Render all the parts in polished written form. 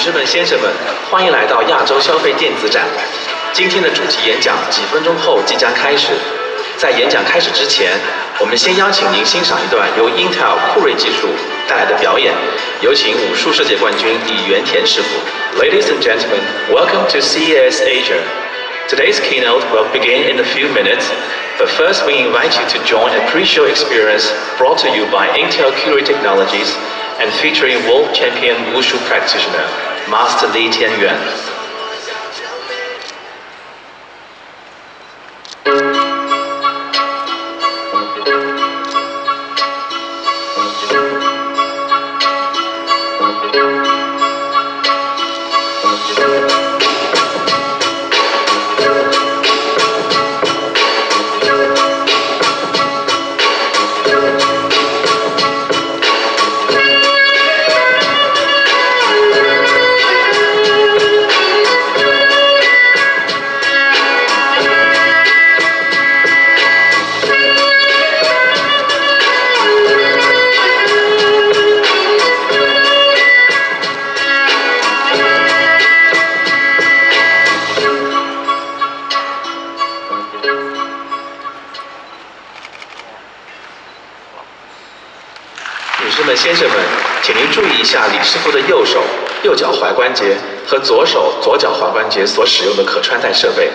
士们、先生们，欢迎来到亚洲消费电子展。今天的主题演讲几分钟后即将开始。在演讲开始之前，我们先邀请您欣赏一段由 Intel Curie 技术带来的表演。有请武术世界冠军李元田师傅。Ladies and gentlemen, welcome to CES Asia. Today's keynote will begin in a few minutes, but first we invite you to join a pre-show experience brought to you by Intel Curie Technologies and featuring world champion wushu practitioner, Master Li Tianyuan. 先生们，请您注意一下李师傅的右手、右脚踝关节和左手、左脚踝关节所使用的可穿戴设备。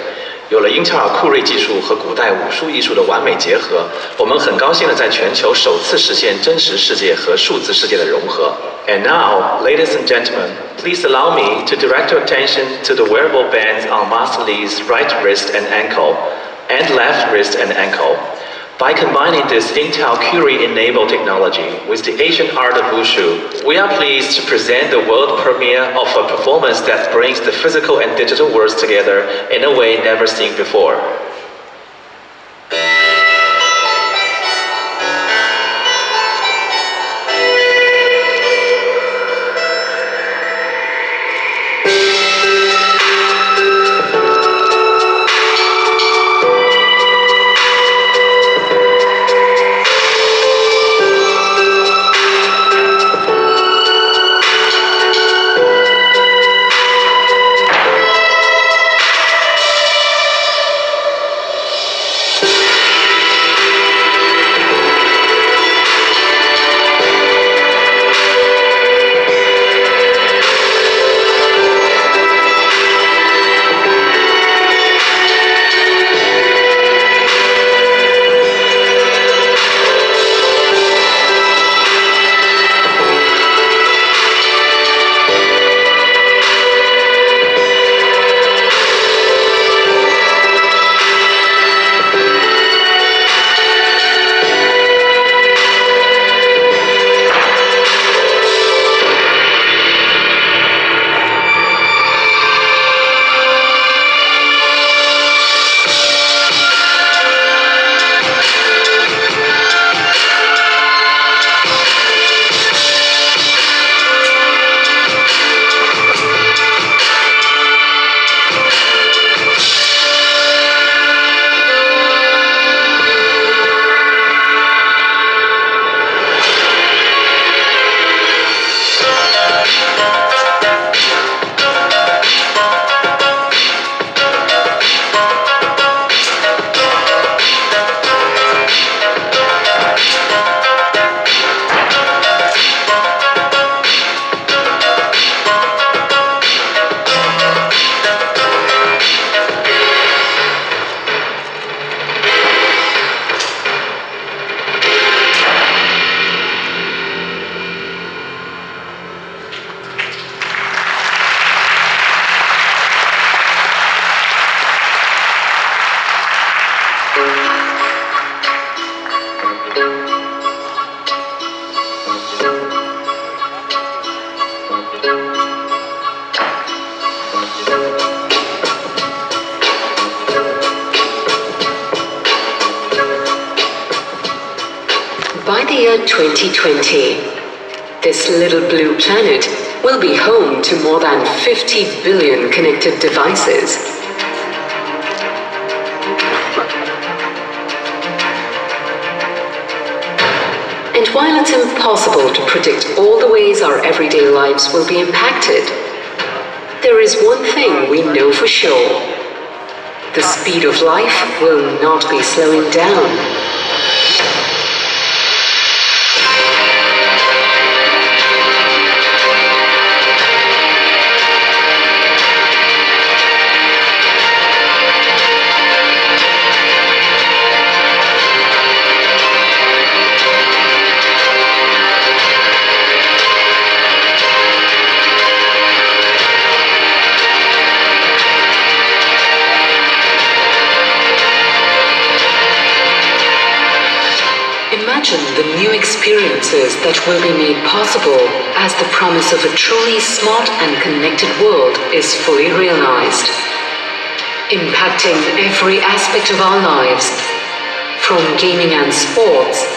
有了英特尔酷睿技术和古代武术艺术的完美结合，我们很高兴地在全球首次实现真实世界和数字世界的融合。And now, ladies and gentlemen, please allow me to direct your attention to the wearable bands on Master Li's right wrist and ankle, and left wrist and ankle. By combining this Intel Curie-enabled technology with the ancient art of wushu, we are pleased to present the world premiere of a performance that brings the physical and digital worlds together in a way never seen before. By the year 2020, this little blue planet will be home to more than 50 billion connected devices. And while it's impossible to predict all the ways our everyday lives will be impacted, there is one thing we know for sure. The speed of life will not be slowing down. Imagine the new experiences that will be made possible as the promise of a truly smart and connected world is fully realized, impacting every aspect of our lives, from gaming and sports,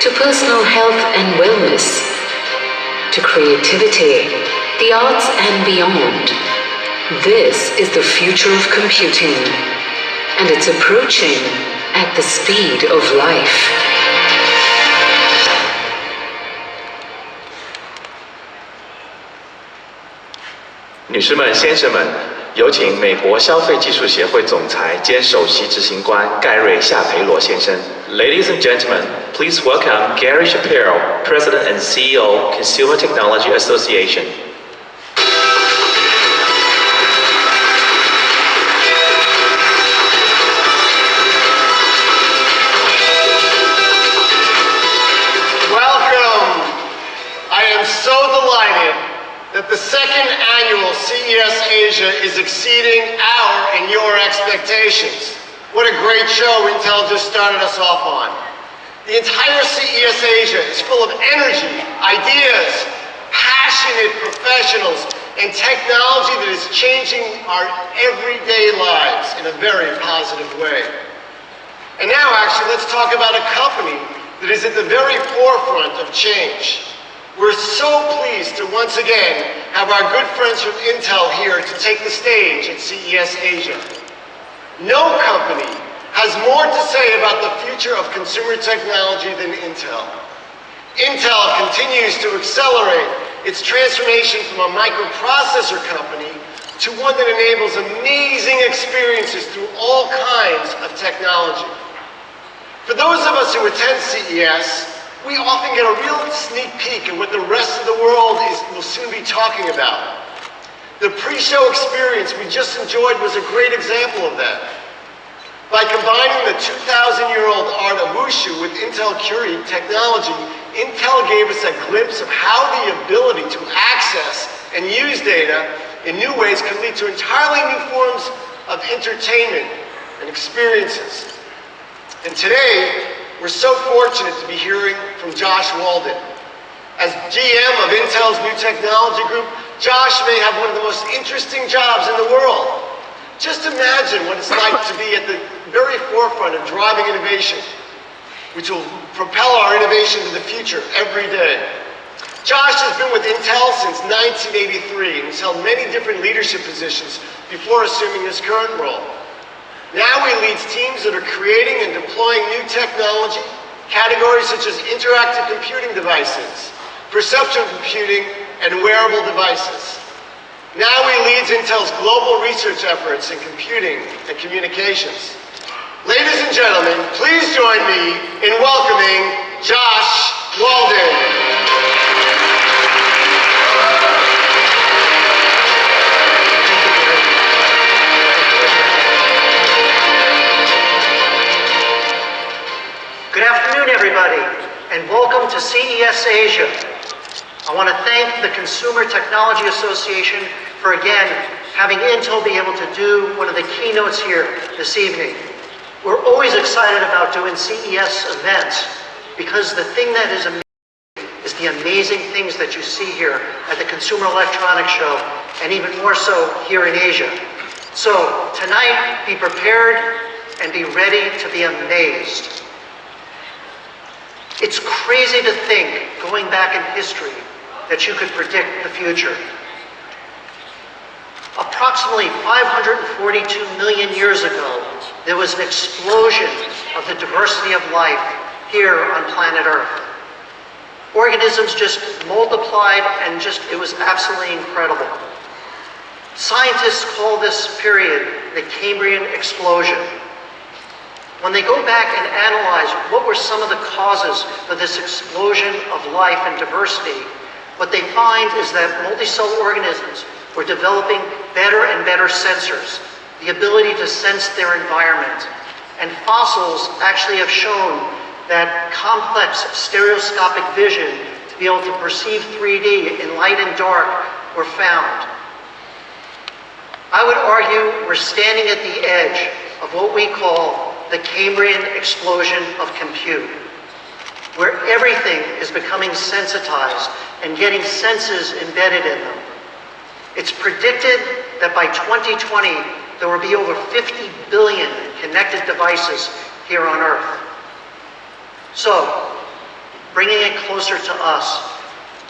to personal health and wellness, to creativity, the arts and beyond. This is the future of computing, and it's approaching at the speed of life. 女士们、先生们，有请美国消费技术协会总裁兼首席执行官盖瑞·夏培罗先生。Ladies and gentlemen, please welcome Gary Shapiro, President and CEO, Consumer Technology Association. That the second annual CES Asia is exceeding our and your expectations. What a great show Intel just started us off on. The entire CES Asia is full of energy, ideas, passionate professionals, and technology that is changing our everyday lives in a very positive way. And now actually let's talk about a company that is at the very forefront of change. We're so pleased to once again have our good friends from Intel here to take the stage at CES Asia. No company has more to say about the future of consumer technology than Intel. Intel continues to accelerate its transformation from a microprocessor company to one that enables amazing experiences through all kinds of technology. For those of us who attend CES, we often get a real sneak peek at what the rest of the world will soon be talking about. The pre-show experience we just enjoyed was a great example of that. By combining the 2,000-year-old art of Wushu with Intel Curie technology, Intel gave us a glimpse of how the ability to access and use data in new ways can lead to entirely new forms of entertainment and experiences. And today, we're so fortunate to be hearing from Josh Walden. As GM of Intel's new technology group, Josh may have one of the most interesting jobs in the world. Just imagine what it's like to be at the very forefront of driving innovation, which will propel our innovation to the future every day. Josh has been with Intel since 1983 and has held many different leadership positions before assuming his current role. Now he leads teams that are creating and deploying new technology, categories such as interactive computing devices, perception computing, and wearable devices. Now he leads Intel's global research efforts in computing and communications. Ladies and gentlemen, please join me in welcoming Josh Walden. Good afternoon, everybody, and welcome to CES Asia. I want to thank the Consumer Technology Association for, again, having Intel be able to do one of the keynotes here this evening. We're always excited about doing CES events because the thing that is amazing is the amazing things that you see here at the Consumer Electronics Show, and even more so here in Asia. So tonight, be prepared and be ready to be amazed. It's crazy to think, going back in history, that you could predict the future. Approximately 542 million years ago, there was an explosion of the diversity of life here on planet Earth. Organisms just multiplied and it was absolutely incredible. Scientists call this period the Cambrian explosion. When they go back and analyze what were some of the causes for this explosion of life and diversity, what they find is that multicellular organisms were developing better and better sensors, the ability to sense their environment. And fossils actually have shown that complex stereoscopic vision to be able to perceive 3D in light and dark were found. I would argue we're standing at the edge of what we call the Cambrian explosion of compute, where everything is becoming sensitized and getting senses embedded in them. It's predicted that by 2020, there will be over 50 billion connected devices here on Earth. So, bringing it closer to us,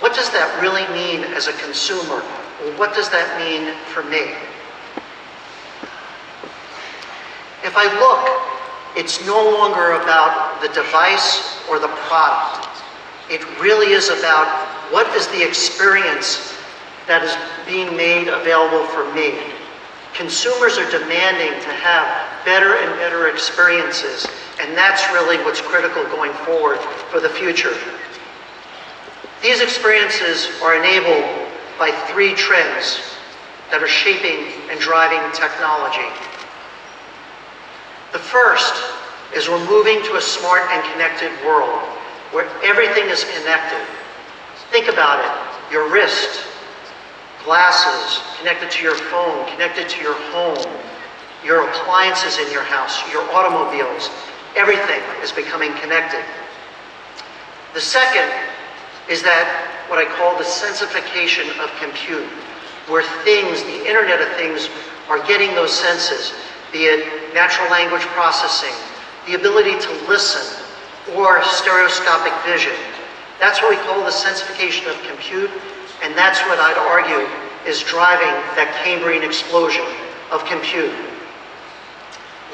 what does that really mean as a consumer? Or what does that mean for me? If I look, it's no longer about the device or the product. It really is about what is the experience that is being made available for me. Consumers are demanding to have better and better experiences, and that's really what's critical going forward for the future. These experiences are enabled by 3 trends that are shaping and driving technology. The first is we're moving to a smart and connected world where everything is connected. Think about it, your wrist, glasses, connected to your phone, connected to your home, your appliances in your house, your automobiles, everything is becoming connected. The second is that what I call the sensification of compute, where things, the Internet of Things, are getting those senses, be it natural language processing, the ability to listen, or stereoscopic vision. That's what we call the sensification of compute, and that's what I'd argue is driving that Cambrian explosion of compute.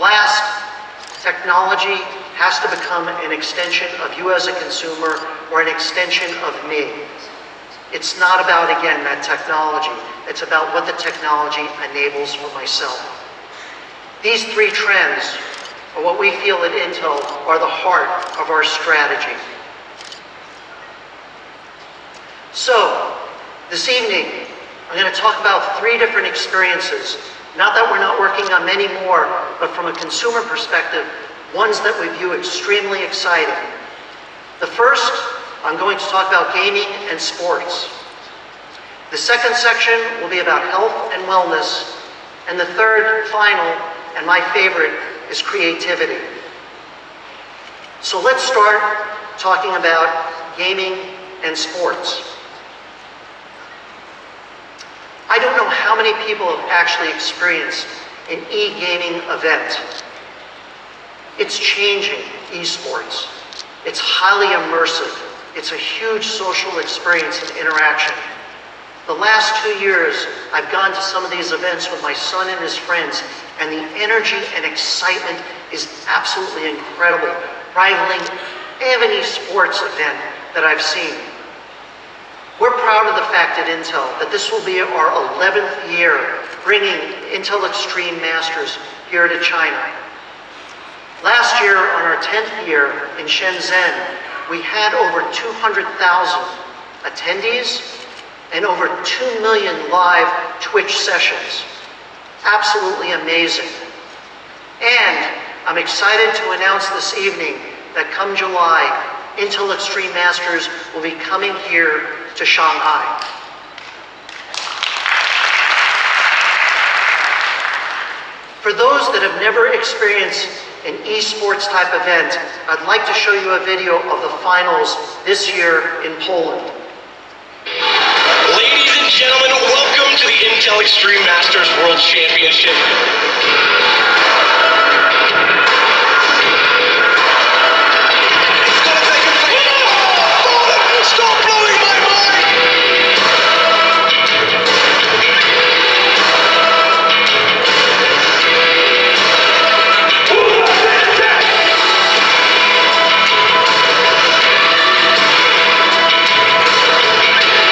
Last, technology has to become an extension of you as a consumer or an extension of me. It's not about, again, that technology. It's about what the technology enables for myself. These 3 trends are what we feel at Intel are the heart of our strategy. So, this evening, I'm going to talk about 3 different experiences. Not that we're not working on many more, but from a consumer perspective, ones that we view extremely exciting. The first, I'm going to talk about gaming and sports. The second section will be about health and wellness. And the third, final, and my favorite, is creativity. So let's start talking about gaming and sports. I don't know how many people have actually experienced an e-gaming event. It's changing esports. It's highly immersive. It's a huge social experience and interaction. The last 2 years, I've gone to some of these events with my son and his friends, and the energy and excitement is absolutely incredible, rivaling any sports event that I've seen. We're proud of the fact at Intel that this will be our 11th year bringing Intel Extreme Masters here to China. Last year, on our 10th year in Shenzhen, we had over 200,000 attendees and over 2 million live Twitch sessions. Absolutely amazing. And I'm excited to announce this evening that come July, Intel Extreme Masters will be coming here to Shanghai. For those that have never experienced an esports type event, I'd like to show you a video of the finals this year in Poland. Ladies and gentlemen, welcome to the Intel Extreme Masters World Championship. Stop blowing my mind!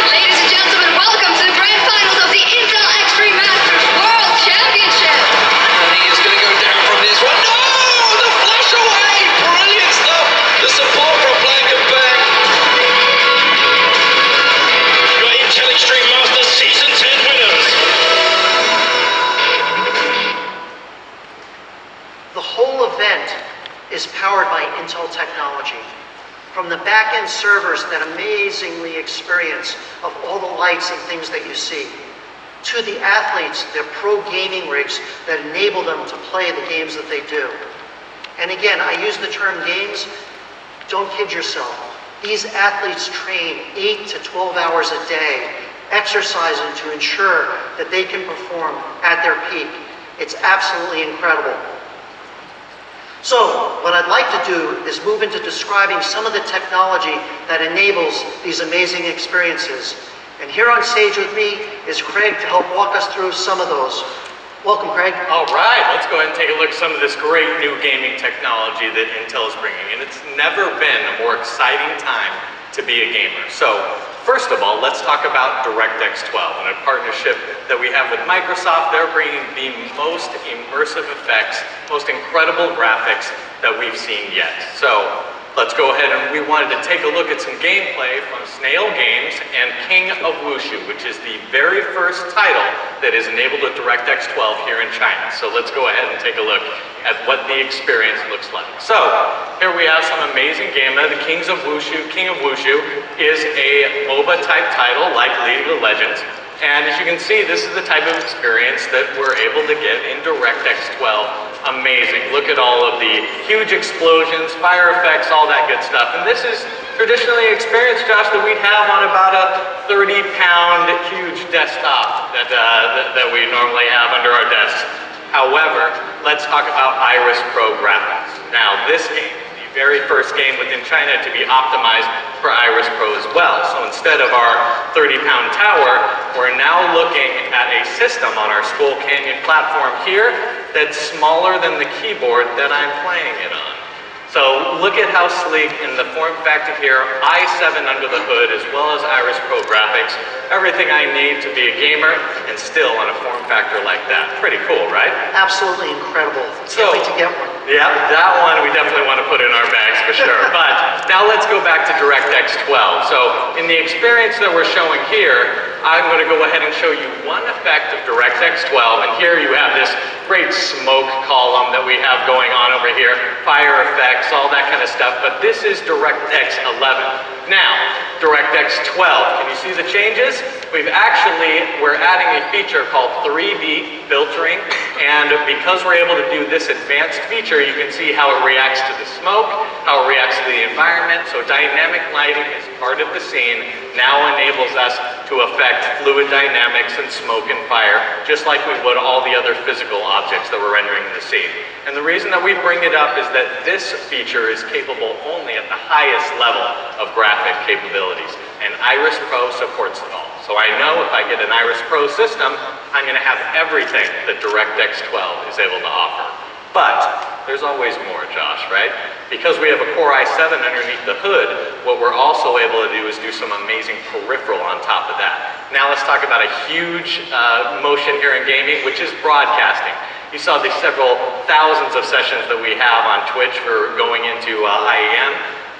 Ladies and gentlemen, welcome to the grand finals of the Intel Extreme Masters. back-end servers, that amazingly experience of all the lights and things that you see, to the athletes, their pro gaming rigs that enable them to play the games that they do. And again, I use the term games, don't kid yourself. These athletes train 8 to 12 hours a day, exercising to ensure that they can perform at their peak. It's absolutely incredible. So, what I'd like to do is move into describing some of the technology that enables these amazing experiences. And here on stage with me is Craig to help walk us through some of those. Welcome, Craig. All right, let's go ahead and take a look at some of this great new gaming technology that Intel is bringing. And it's never been a more exciting time to be a gamer. So, first of all, let's talk about DirectX 12 and a partnership that we have with Microsoft. They're bringing the most immersive effects, most incredible graphics that we've seen yet. So, let's go ahead and we wanted to take a look at some gameplay from Snail Games and King of Wushu, which is the very first title that is enabled with DirectX 12 here in China. So let's go ahead and take a look at what the experience looks like. So here we have some amazing gameplay. The King of Wushu is a MOBA type title like League of Legends. And as you can see, this is the type of experience that we're able to get in DirectX 12. Amazing. Look at all of the huge explosions, fire effects, all that good stuff. And this is traditionally an experience, Josh, that we'd have on about a 30-pound huge desktop that we normally have under our desks. However, let's talk about Iris Pro graphics. Now, this game, the very first game within China to be optimized for Iris Pro as well. So instead of our 30-pound tower, we're now looking at a system on our Skull Canyon platform here that's smaller than the keyboard that I'm playing it on. So look at how sleek in the form factor here, i7 under the hood as well as Iris Pro graphics, everything I need to be a gamer and still on a form factor like that. Pretty cool, right? Absolutely incredible. Can't wait to get one. Yeah, that one we definitely want to put in our bags for sure. But now let's go back to DirectX 12. So in the experience that we're showing here, I'm going to go ahead and show you one effect of DirectX 12. And here you have this great smoke column that we have going on over here, fire effects, all that kind of stuff. But this is DirectX 11. Now, DirectX 12, can you see the changes? We're adding a feature called 3D filtering, and because we're able to do this advanced feature, you can see how it reacts to the smoke, how it reacts to the environment. So dynamic lighting is part of the scene, now enables us to affect fluid dynamics and smoke and fire, just like we would all the other physical objects that we're rendering in the scene. And the reason that we bring it up is that this feature is capable only at the highest level of graphic capabilities, and Iris Pro supports it all. So I know if I get an Iris Pro system, I'm going to have everything that DirectX 12 is able to offer. But there's always more, Josh, right? Because we have a Core i7 underneath the hood, what we're also able to do is do some amazing peripheral on top of that. Now let's talk about a huge motion here in gaming, which is broadcasting. You saw the several thousands of sessions that we have on Twitch for going into IEM.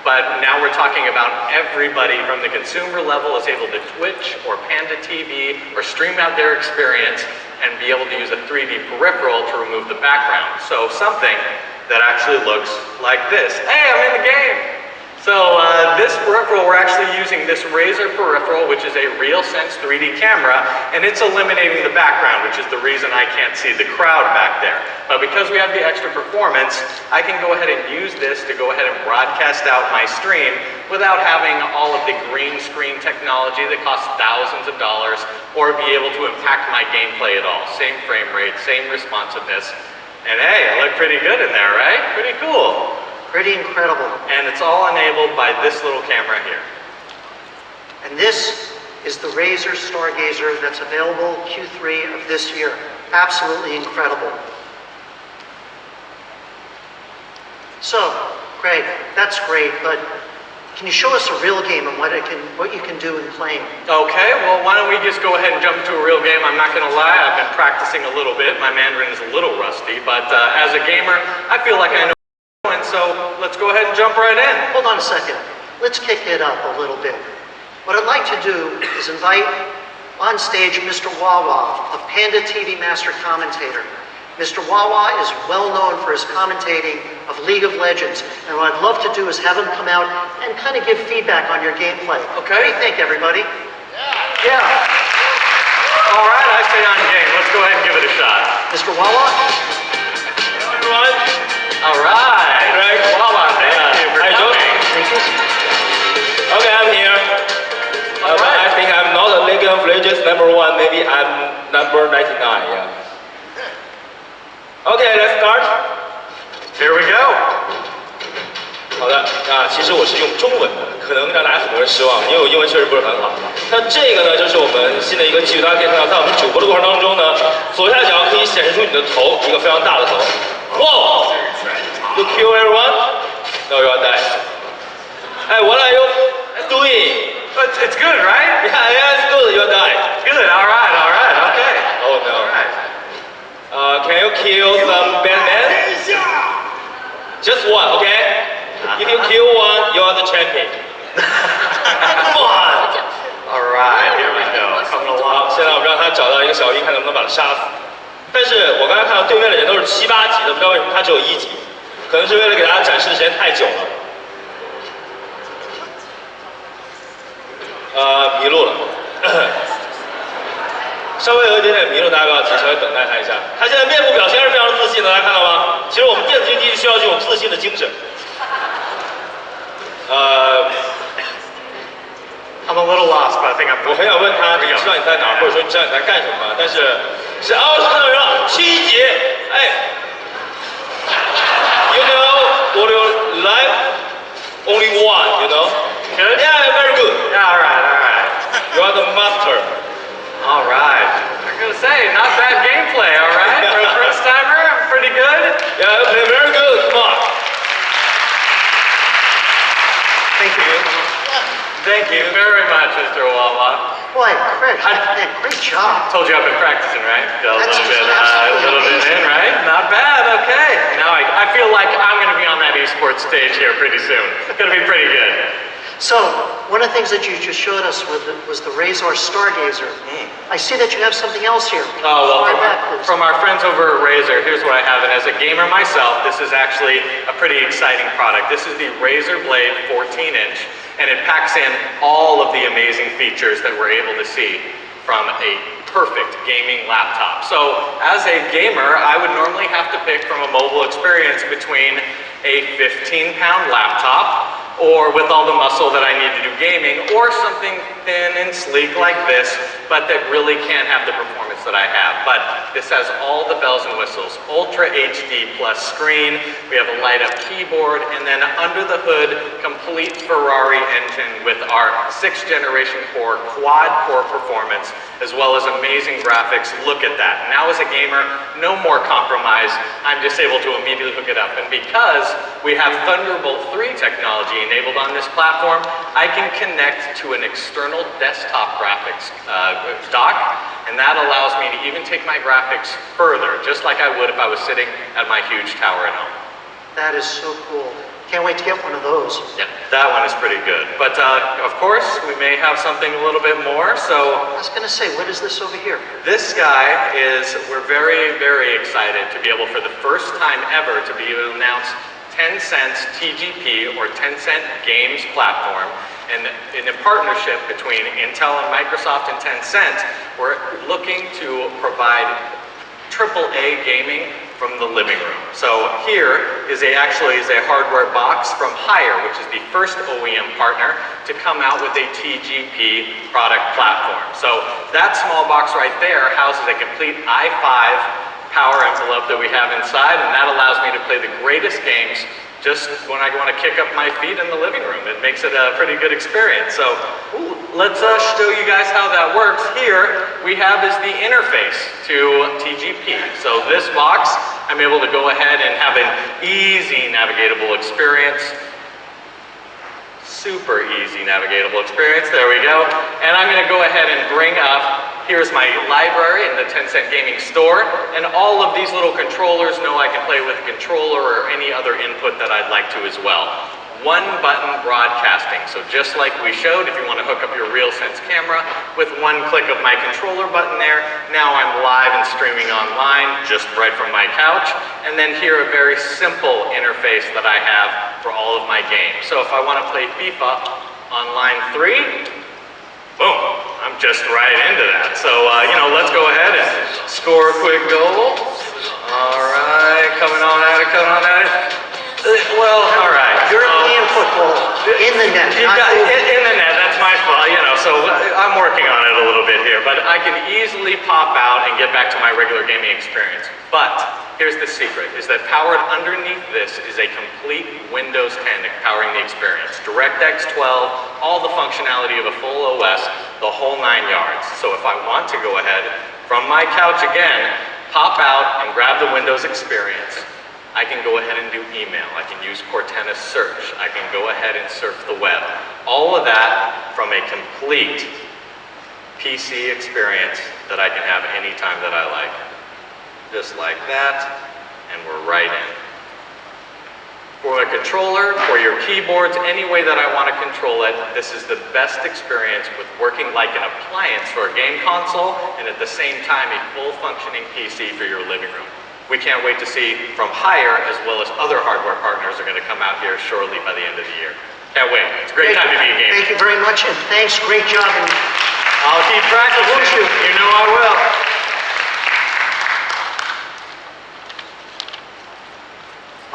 But now we're talking about everybody from the consumer level is able to Twitch or Panda TV or stream out their experience and be able to use a 3D peripheral to remove the background. So something that actually looks like this. Hey, I'm in the game! So this peripheral, we're actually using this Razer peripheral, which is a RealSense 3D camera, and it's eliminating the background, which is the reason I can't see the crowd back there. But because we have the extra performance, I can go ahead and use this to go ahead and broadcast out my stream without having all of the green screen technology that costs thousands of dollars or be able to impact my gameplay at all. Same frame rate, same responsiveness. And hey, I look pretty good in there, right? Pretty cool. Pretty incredible. And it's all enabled by this little camera here. And this is the Razer Stargazer that's available Q3 of this year. Absolutely incredible. So, Craig, that's great, but can you show us a real game and what you can do in playing? Okay, well, why don't we just go ahead and jump into a real game. I'm not going to lie, I've been practicing a little bit. My Mandarin is a little rusty, but as a gamer, I feel like I know. And so let's go ahead and jump right in. Hold on a second. Let's kick it up a little bit. What I'd like to do is invite on stage Mr. Wawa, a Panda TV Master Commentator. Mr. Wawa is well known for his commentating of of League of Legends. And what I'd love to do is have him come out and kind of give feedback on your gameplay. Okay. What do you think, everybody? Yeah. All right, I say on game. Let's go ahead and give it a shot. Mr. Wawa? Everyone, All right. Greg. Wawa, thank you for Hi, Joe. coming. Thank you. okay, I'm here. But I think I'm not a League of Legends #1. Maybe I'm number 99. Yeah. Okay, let's start. Here we go. 好的，那其实我是用中文的，可能让大家很多人失望，因为我英文确实不是很好。那这个呢，就是我们新的一个技术，大家可以看到，在我们主播的过程当中呢，左下角可以显示出你的头，一个非常大的头。Wow! You kill everyone? No, you are dead. Hey, what are you doing? It's good, right? Yeah, it's good. You are dead. Good. All right. Okay. Oh no. All right. Can you kill some bad men? Just one, okay? If you kill one, you are the champion. Come on. All right. Here we go. Coming 好， along. 现在我们让他找到一个小兵，看能不能把他杀死。但是我刚才看到对面的人都是7、8级的，不知道为什么他只有1级，可能是为了给大家展示的时间太久了。迷路了，稍微有一点点迷路，大家不要急，稍微等待他一下。他现在面部表情是非常自信的，大家看到吗？其实我们电子竞技需要这种自信的精神。I'm a little lost, but I think I'm. 我很想问他，你知道你在哪儿，或者说你知道你在干什么？但是是哦，看到人了，7级，哎 ，You know what you like? Only one, you know? Good? Yeah, very good. Yeah, all right. You are the master. All right. I'm gonna say, not bad gameplay, all right? For a first timer, pretty good. Yeah, okay, very good. Come on. Thank you. Thank you very much, Mr. Wawa. Boy, Craig, man, great job. Told you I've been practicing, right? Got a That's little bit, absolutely in, right? Not bad. Okay. Now I feel like I'm gonna be on that esports stage here pretty soon. It's gonna be pretty good. So, one of the things that you just showed us was the Razor Stargazer. I see that you have something else here. Oh, well, Fire back, please. from our friends over at Razer, here's what I have. And as a gamer myself, this is actually a pretty exciting product. This is the Razer Blade 14-inch, and it packs in all of the amazing features that we're able to see from a perfect gaming laptop. So, as a gamer, I would normally have to pick from a mobile experience between a 15-pound laptop or with all the muscle that I need to do gaming, or something thin and sleek like this, but that really can't have the performance that I have. But this has all the bells and whistles. Ultra HD plus screen, we have a light up keyboard, and then under the hood, complete Ferrari engine with our 6th generation core, quad core performance, as well as amazing graphics. Look at that. Now as a gamer, no more compromise. I'm just able to immediately hook it up. And because we have Thunderbolt 3 technology enabled on this platform, I can connect to an external desktop graphics dock, and that allows me to even take my graphics further, just like I would if I was sitting at my huge tower at home. That is so cool. Can't wait to get one of those. Yeah, that one is pretty good. But of course, we may have something a little bit more, so I was gonna say, what is this over here? this guy is, we're very, very excited to be able, for the first time ever, to be able to announce Tencent's TGP, or Tencent Games Platform. And in a partnership between Intel and Microsoft and Tencent, we're looking to provide AAA gaming from the living room. So here is actually a hardware box from Haier, which is the first OEM partner to come out with a TGP product platform. So that small box right there houses a complete i5 power envelope that we have inside, and that allows me to play the greatest games just when I want to kick up my feet in the living room. It makes it a pretty good experience. So let's show you guys how that works. Here we have is the interface to TGP. So this box, I'm able to go ahead and have an easy navigatable experience. Super easy navigatable experience. There we go. And I'm going to go ahead and bring up, here's my library in the Tencent Gaming Store, and all of these little controllers know I can play with a controller or any other input that I'd like to as well. One button broadcasting. So just like we showed, if you want to hook up your RealSense RealSense camera. With one click of my controller button there, now I'm live and streaming online just right from my couch. And then here a very simple interface that I have for all of my games. So if I want to play FIFA on line 3, boom, I'm just right into that. So, let's go ahead and score a quick goal. All right, coming on at it. Well, all right. European football in the net. In the net, that's my fault, so I'm working on it a little bit here. But I can easily pop out and get back to my regular gaming experience. But here's the secret, is that powered underneath this is a complete Windows 10 powering the experience. DirectX 12, all the functionality of a full OS, the whole 9 yards. So if I want to go ahead from my couch again, pop out and grab the Windows experience, I can go ahead and do email. I can use Cortana search. I can go ahead and surf the web. All of that from a complete PC experience that I can have anytime that I like. Just like that, and we're right in. For a controller, for your keyboards, any way that I want to control it, this is the best experience with working like an appliance for a game console, and at the same time a full functioning PC for your living room. We can't wait to see from Hire as well as other hardware partners are going to come out here shortly by the end of the year. Can't wait. It's a great time to be a gamer. Thank you very much, and thanks. Great job. And I'll keep practicing. You know I will.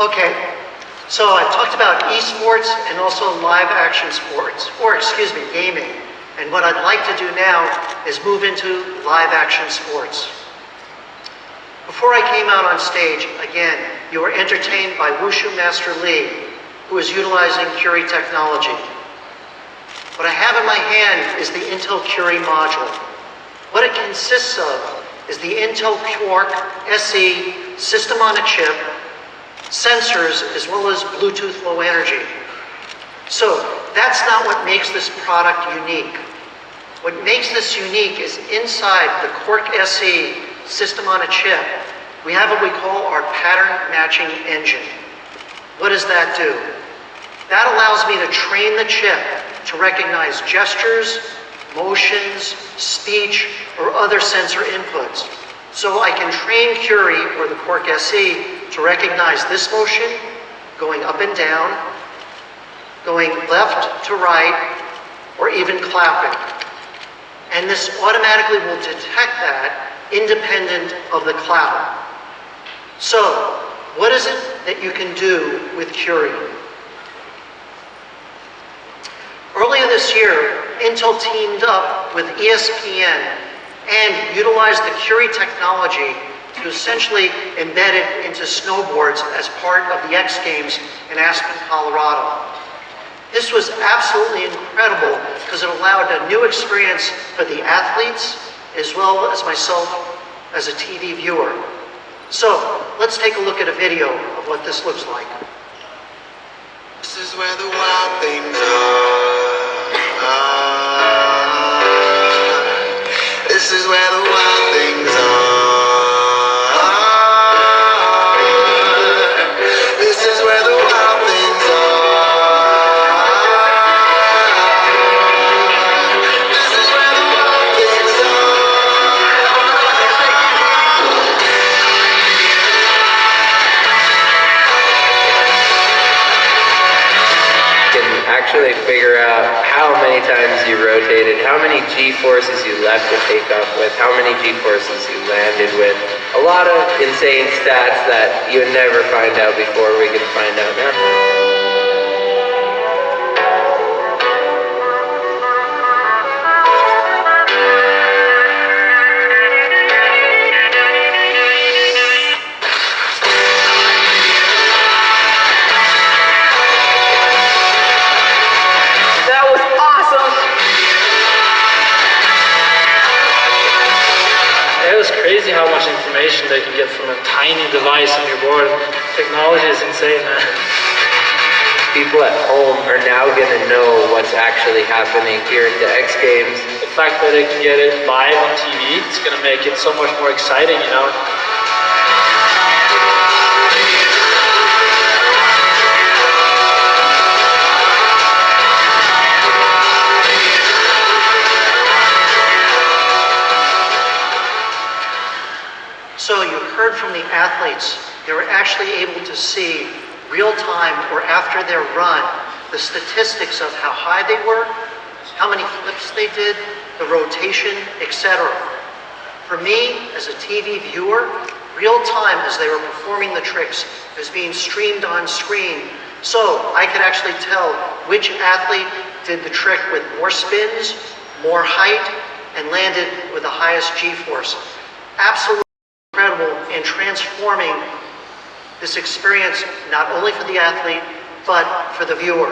Okay, so I've talked about esports and also live action sports, or gaming. And what I'd like to do now is move into live action sports. Before I came out on stage, again, you were entertained by Wushu Master Lee, who is utilizing Curie technology. What I have in my hand is the Intel Curie module. What it consists of is the Intel Quark SE system on a chip, sensors, as well as Bluetooth Low Energy. So that's not what makes this product unique. What makes this unique is inside the Quark SE system on a chip, we have what we call our pattern matching engine. What does that do? That allows me to train the chip to recognize gestures, motions, speech, or other sensor inputs. So I can train Curie, or the Quark SE, to recognize this motion, going up and down, going left to right, or even clapping. And this automatically will detect that independent of the cloud. So, what is it that you can do with Curie? Earlier this year, Intel teamed up with ESPN and utilized the Curie technology to essentially embed it into snowboards as part of the X Games in Aspen, Colorado. This was absolutely incredible because it allowed a new experience for the athletes as well as myself as a TV viewer. So let's take a look at a video of what this looks like. This is where the wild things are. This is where the wild things are. This is where the wild things are. This is where the wild things Can actually figure out how many times you rotated, how many G-forces you left to take off with, how many G-forces you landed with. A lot of insane stats that you would never find out before we can find out now. Crazy how much information they can get from a tiny device on your board. Technology is insane, man. People at home are now going to know what's actually happening here at the X Games. The fact that they can get it live on TV, it's going to make it so much more exciting, you know. heard from the athletes, they were actually able to see real time or after their run, the statistics of how high they were, how many flips they did, the rotation, etc. For me, as a TV viewer, real time as they were performing the tricks is being streamed on screen, so I could actually tell which athlete did the trick with more spins, more height, and landed with the highest G-force. Absolutely incredible in transforming this experience not only for the athlete, but for the viewer.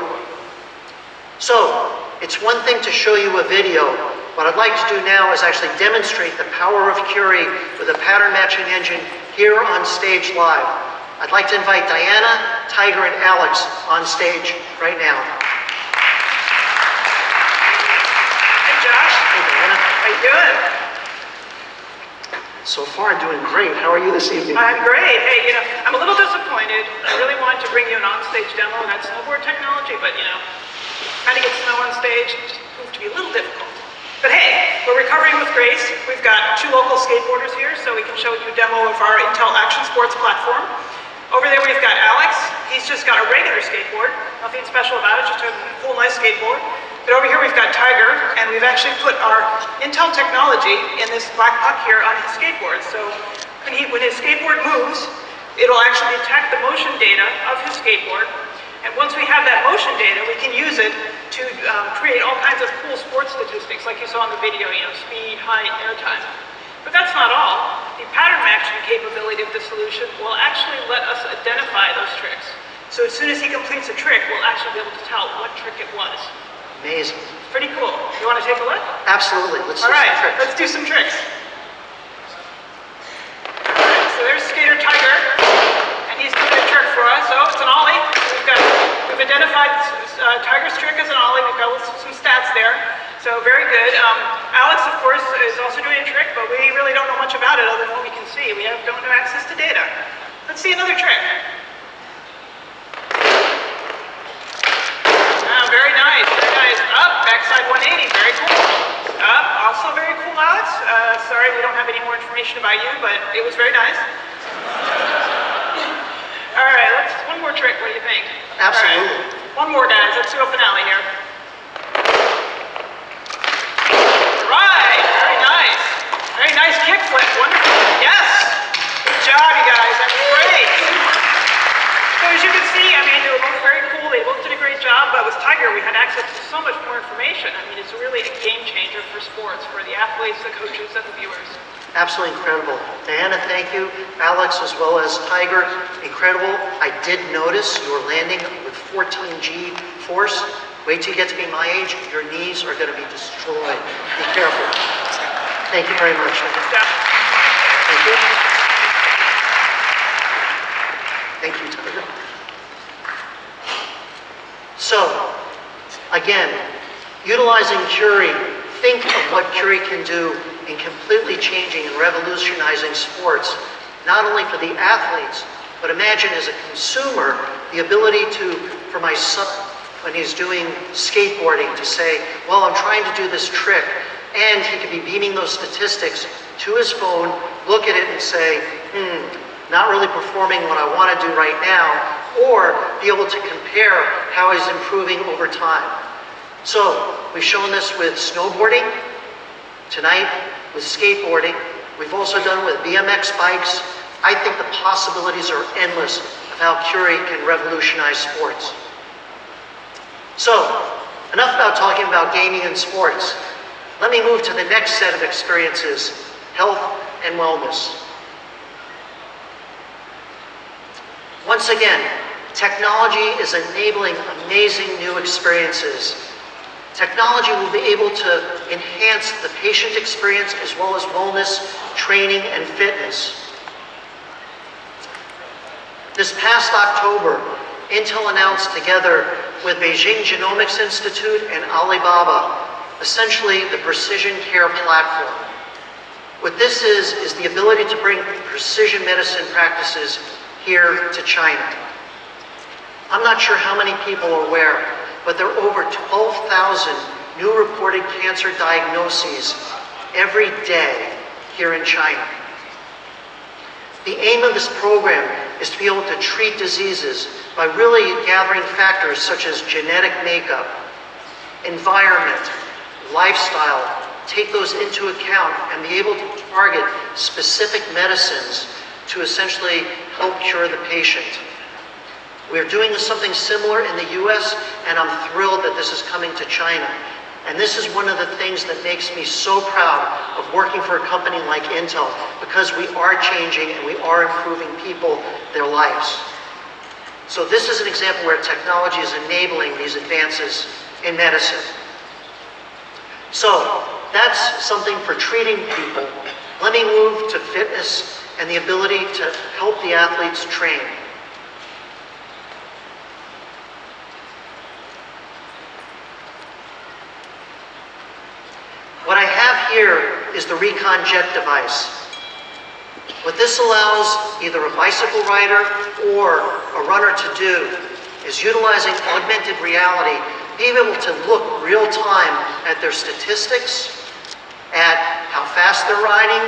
So, it's one thing to show you a video. What I'd like to do now is actually demonstrate the power of Curie with a pattern matching engine here on stage live. I'd like to invite Diana, Tiger, and Alex on stage right now. Hey Josh. Hey Diana. How you doing? So far, doing great. How are you this evening? I'm great. Hey, I'm a little disappointed. I really wanted to bring you an on-stage demo of that snowboard technology, but trying to get snow on stage proved to be a little difficult. But hey, we're recovering with grace. We've got 2 local skateboarders here, so we can show you a demo of our Intel Action Sports platform. Over there we've got Alex. He's just got a regular skateboard. Nothing special about it, just a cool, nice skateboard. But over here we've got Tiger, and we've actually put our Intel technology in this black puck here on his skateboard. So when his skateboard moves, it'll actually detect the motion data of his skateboard. And once we have that motion data, we can use it to create all kinds of cool sports statistics, like you saw in the video, speed, height, airtime. But that's not all. The pattern matching capability of the solution will actually let us identify those tricks. So as soon as he completes a trick, we'll actually be able to tell what trick it was. Amazing. Pretty cool. You want to take a look? Absolutely. Let's do some tricks. Let's do some tricks. All right, so there's Skater Tiger, and he's doing a trick for us. Oh, it's an ollie. We've identified Tiger's trick as an ollie. We've got some stats there. So very good. Alex, of course, is also doing a trick, but we really don't know much about it other than what we can see. We don't have access to data. Let's see another trick. Very nice, very nice. Up, backside 180, very cool. Up, also very cool, Alex. Sorry, we don't have any more information about you, but it was very nice. All right, one more trick. What do you think? Absolutely. Right. One more, guys. Let's do a finale here. Right, very nice. Very nice kickflip. Wonderful. Yes. Good job, you guys. That's great. So as you can see, they were both very cool. They both did a great job. But with Tiger, we had access to so much more information. It's really a game changer for sports, for the athletes, the coaches, and the viewers. Absolutely incredible. Diana, thank you. Alex, as well as Tiger, incredible. I did notice you were landing with 14G force. Wait till you get to be my age, your knees are going to be destroyed. Be careful. Thank you very much. Thank you. Thank you, Tiger. So, again, utilizing Curie, think of what Curie can do in completely changing and revolutionizing sports, not only for the athletes, but imagine as a consumer, the ability for my son, when he's doing skateboarding, to say, well, I'm trying to do this trick, and he could be beaming those statistics to his phone, look at it and say, not really performing what I want to do right now, or be able to compare how he's improving over time. So, we've shown this with snowboarding, tonight with skateboarding. We've also done with BMX bikes. I think the possibilities are endless of how Curie can revolutionize sports. So, enough about talking about gaming and sports. Let me move to the next set of experiences, health and wellness. Once again, technology is enabling amazing new experiences. Technology will be able to enhance the patient experience as well as wellness, training, and fitness. This past October, Intel announced together with Beijing Genomics Institute and Alibaba, essentially the precision care platform. What this is the ability to bring precision medicine practices here to China. I'm not sure how many people are aware, but there are over 12,000 new reported cancer diagnoses every day here in China. The aim of this program is to be able to treat diseases by really gathering factors such as genetic makeup, environment, lifestyle, take those into account and be able to target specific medicines to essentially help cure the patient. We're doing something similar in the US, and I'm thrilled that this is coming to China. And this is one of the things that makes me so proud of working for a company like Intel, because we are changing and we are improving people, their lives. So this is an example where technology is enabling these advances in medicine. So that's something for treating people. Let me move to fitness and the ability to help the athletes train. What I have here is the Recon Jet device. What this allows either a bicycle rider or a runner to do is utilizing augmented reality, being able to look real time at their statistics, at how fast they're riding,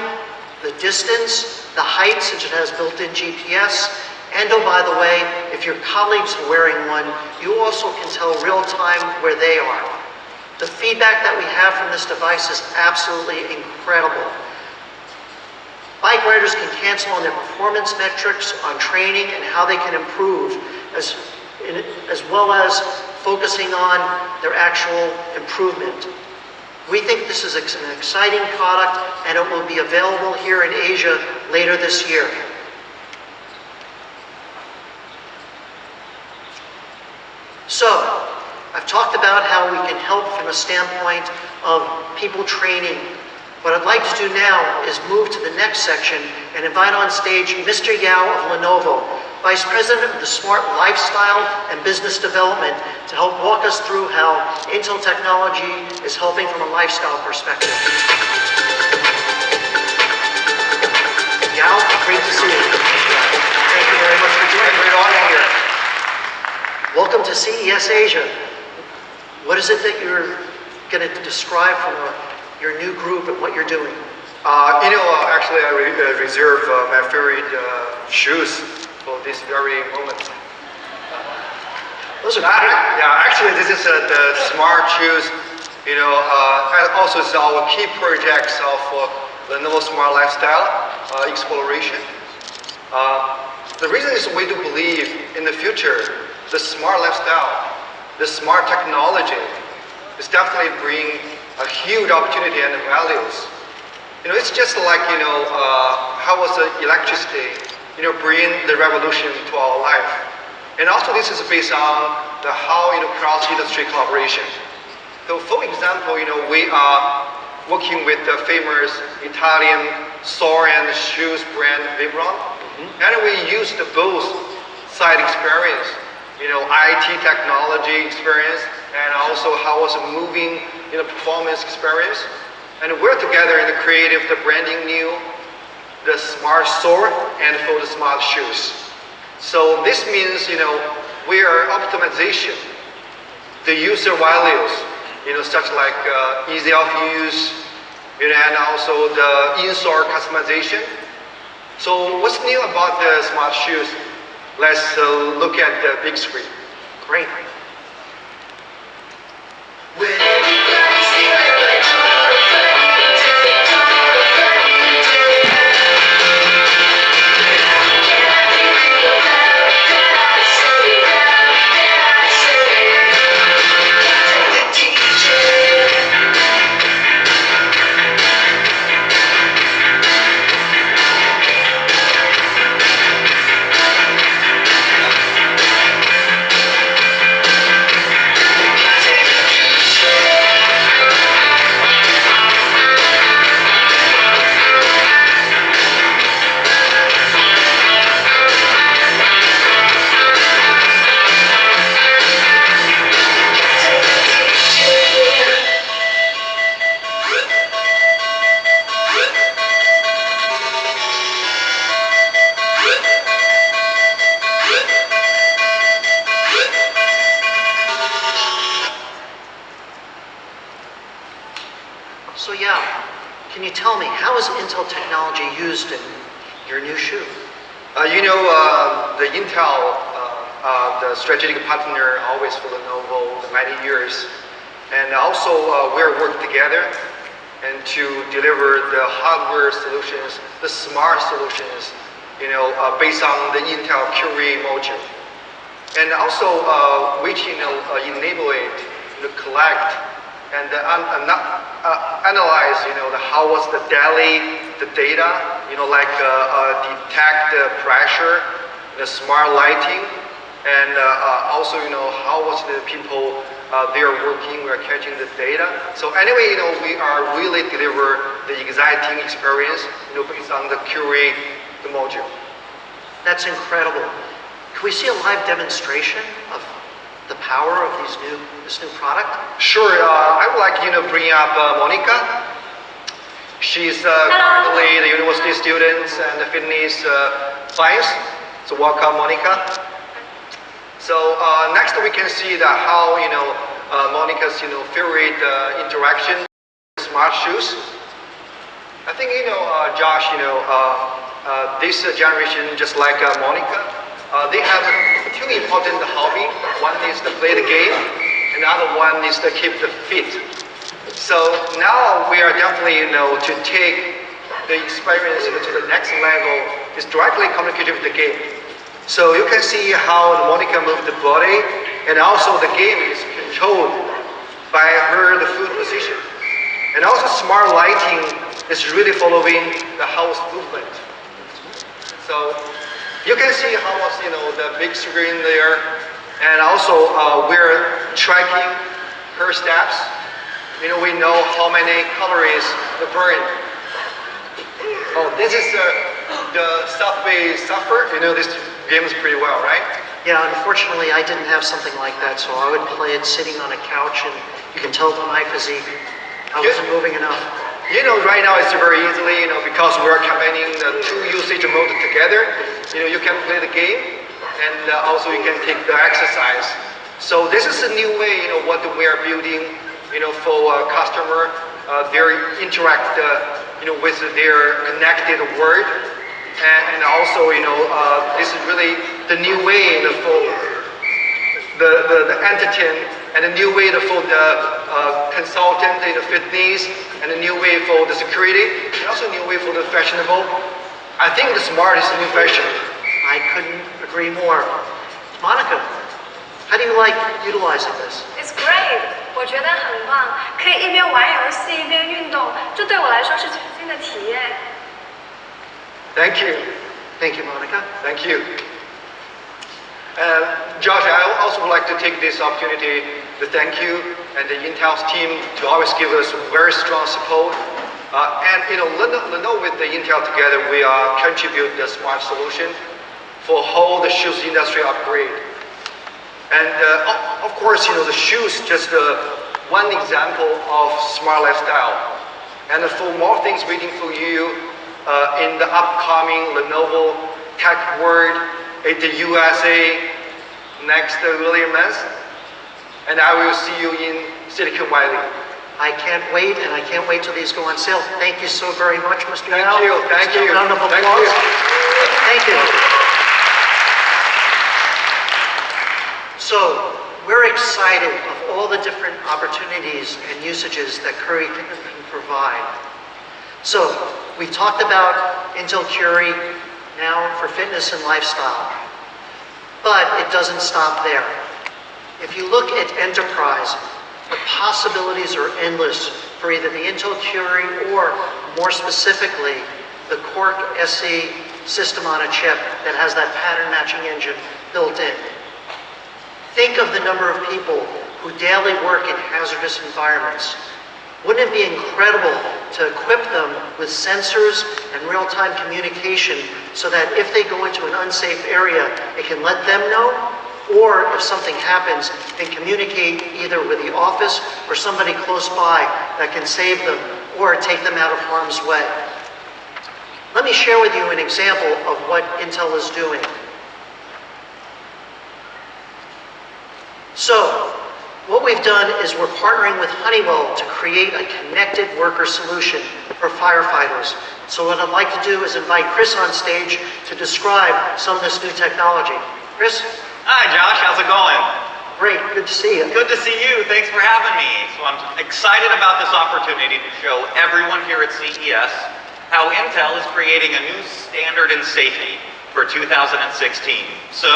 the distance, the height, since it has built-in GPS, and oh, by the way, if your colleagues are wearing one, you also can tell real time where they are. The feedback that we have from this device is absolutely incredible. Bike riders can cancel on their performance metrics, on training, and how they can improve, as well as focusing on their actual improvement. We think this is an exciting product, and it will be available here in Asia later this year. So, I've talked about how we can help from a standpoint of people training. What I'd like to do now is move to the next section and invite on stage Mr. Yao of Lenovo, Vice President of the Smart Lifestyle and Business Development, to help walk us through how Intel technology is helping from a lifestyle perspective. Yao, great to see you. Thank you very much for joining me. Great honor here. Welcome to CES Asia. What is it that you're going to describe from your new group and what you're doing? Actually, I reserve my favorite shoes for this very moment. Those are great. Actually, this is the smart shoes. And also it's our key projects of Lenovo Smart Lifestyle exploration. The reason is we do believe in the future, the smart lifestyle, the smart technology is definitely bring a huge opportunity and values. It's just like, how was the electricity, bring the revolution to our life. And also this is based on the how, cross-industry collaboration. So for example, we are working with the famous Italian Soren shoes brand Vibram. And we used both side experience, IT technology experience, and also how was moving, performance experience. And we're together in the creative, the branding new, the smart store, and for the smart shoes. So this means, we are optimization, the user values, such like easy of use, and also the in-store customization. So what's new about the smart shoes? Let's look at the big screen. Great. So yeah, can you tell me, how is Intel technology used in your new shoe? The Intel, the strategic partner always for Lenovo many years. And also we're working together and to deliver the hardware solutions, the smart solutions, based on the Intel Curie module. And also which, enable it to collect and analyze, how was the data, detect the pressure, the smart lighting, and also, how was the people they are working, we are catching the data. So anyway, we are really deliver the exciting experience, based on the Curie, the module. That's incredible. Can we see a live demonstration of the power of this new product? Sure. I would like bring up Monica. She's currently the university student and the fitness science. So welcome, Monica. So next we can see that how Monica's favorite interaction with smart shoes. I think Josh, this generation just like Monica, they have two important hobby. One is to play the game, and the other one is to keep the fit. So now we are definitely to take the experience to the next level is directly communicated with the game. So you can see how Monica moved the body, and also the game is controlled by the foot position. And also smart lighting is really following the house movement. So you can see how was the big screen there, and also we're tracking her steps. We know how many calories the burn. Oh, this is the Subway Surfer. This game is pretty well, right? Yeah, unfortunately I didn't have something like that, so I would play it sitting on a couch, and you can tell by my physique I wasn't moving enough. Right now it's very easily, because we're combining the two usage modes together. You can play the game, and also you can take the exercise. So this is a new way, what we are building, for customer, their interact, with their connected world. And also, this is really the new way for the entertain, and a new way for the consultant in the fitness, and a new way for the security, and also a new way for the fashionable. I think the smart is the new fashion. I couldn't agree more. Monica, how do you like utilizing this? It's great. 我觉得很棒，可以一边玩游戏一边运动，这对我来说是全新的体验。Thank you. Thank you, Monica. Thank you. Josh, I also would like to take this opportunity to thank you and the Intel's team to always give us very strong support. Lenovo with the Intel together, we contribute the smart solution for whole the shoes industry upgrade. And of course, the shoes just one example of smart lifestyle. And for more things waiting for you in the upcoming Lenovo Tech World at the USA next early month. And I will see you in Silicon Valley. I can't wait, and I can't wait till these go on sale. Thank you so very much, Mr. Thank Yao. you. Thank you. Round of applause. Thank you. Thank you. So, we're excited of all the different opportunities and usages that Curie can provide. So, we talked about Intel Curie now for fitness and lifestyle. But it doesn't stop there. If you look at enterprise, the possibilities are endless for either the Intel Curie or, more specifically, the Quark SE system on a chip that has that pattern matching engine built in. Think of the number of people who daily work in hazardous environments. Wouldn't it be incredible to equip them with sensors and real-time communication so that if they go into an unsafe area, it can let them know, or if something happens, can communicate either with the office or somebody close by that can save them or take them out of harm's way. Let me share with you an example of what Intel is doing. So, what what we've done is we're partnering with Honeywell to create a connected worker solution for firefighters. So what I'd like to do is invite Chris on stage to describe some of this new technology. Chris? Hi Josh, how's it going? Great, good to see you. Good to see you, thanks for having me. So I'm excited about this opportunity to show everyone here at CES how Intel is creating a new standard in safety for 2016. So,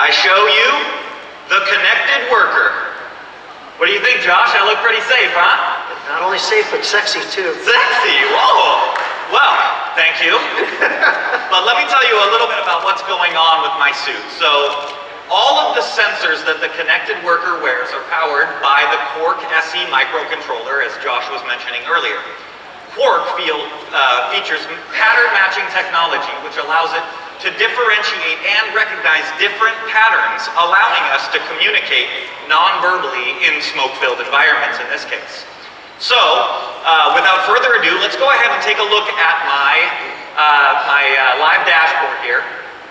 I show you the connected worker. What do you think, Josh? I look pretty safe, huh? Not only safe, but sexy too. Sexy, whoa! Well, thank you. But let me tell you a little bit about what's going on with my suit. So, all of the sensors that the connected worker wears are powered by the Quark SE microcontroller, as Josh was mentioning earlier. Quark features pattern matching technology, which allows it to differentiate and recognize different patterns, allowing us to communicate non-verbally in smoke-filled environments in this case. So, without further ado, let's go ahead and take a look at my live dashboard here.